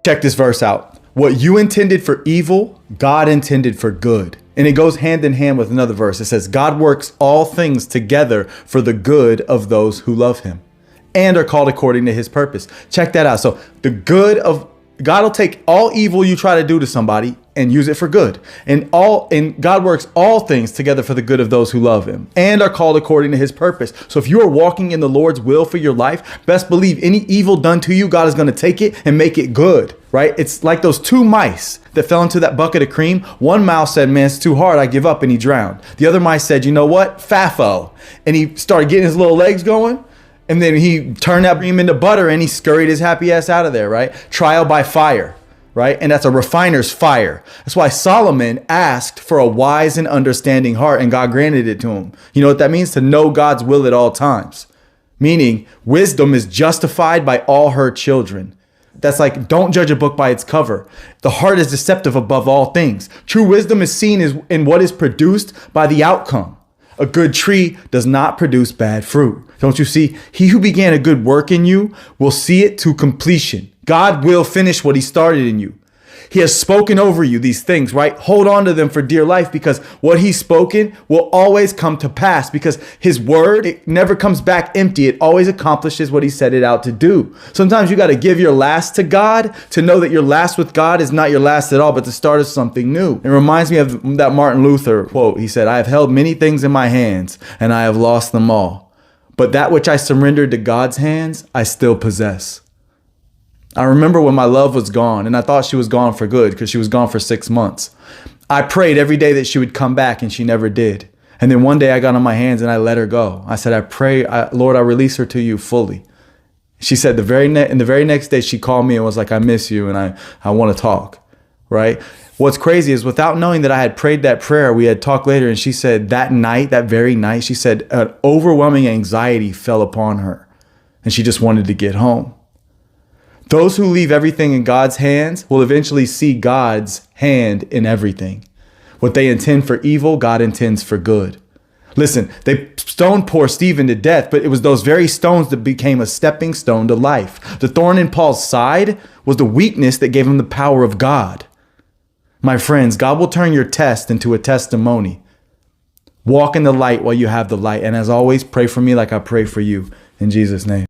Check this verse out. What you intended for evil, God intended for good. And it goes hand in hand with another verse. It says, God works all things together for the good of those who love him and are called according to his purpose. Check that out. So the good of God will take all evil you try to do to somebody and use it for good. And God works all things together for the good of those who love him and are called according to his purpose. So if you are walking in the Lord's will for your life, best believe any evil done to you, God is going to take it and make it good, right? It's like those two mice that fell into that bucket of cream. One mouse said, man, it's too hard, I give up, and he drowned. The other mice said, you know what? Fafo. And he started getting his little legs going. And then he turned that cream into butter and he scurried his happy ass out of there, right? Trial by fire, right? And that's a refiner's fire. That's why Solomon asked for a wise and understanding heart and God granted it to him. You know what that means? To know God's will at all times. Meaning wisdom is justified by all her children. That's like, don't judge a book by its cover. The heart is deceptive above all things. True wisdom is seen in what is produced by the outcome. A good tree does not produce bad fruit. Don't you see? He who began a good work in you will see it to completion. God will finish what he started in you. He has spoken over you these things, right? Hold on to them for dear life because what he's spoken will always come to pass because his word, it never comes back empty. It always accomplishes what he set it out to do. Sometimes you got to give your last to God to know that your last with God is not your last at all, but the start of something new. It reminds me of that Martin Luther quote. He said, I have held many things in my hands and I have lost them all. But that which I surrendered to God's hands, I still possess. I remember when my love was gone and I thought she was gone for good because she was gone for 6 months. I prayed every day that she would come back and she never did. And then one day I got on my hands and I let her go. I said, Lord, I release her to you fully. She said the very next day she called me and was like, I miss you and I want to talk, right? What's crazy is without knowing that I had prayed that prayer, we had talked later and she said that very night, she said an overwhelming anxiety fell upon her and she just wanted to get home. Those who leave everything in God's hands will eventually see God's hand in everything. What they intend for evil, God intends for good. Listen, they stoned poor Stephen to death, but it was those very stones that became a stepping stone to life. The thorn in Paul's side was the weakness that gave him the power of God. My friends, God will turn your test into a testimony. Walk in the light while you have the light. And as always, pray for me like I pray for you. In Jesus' name.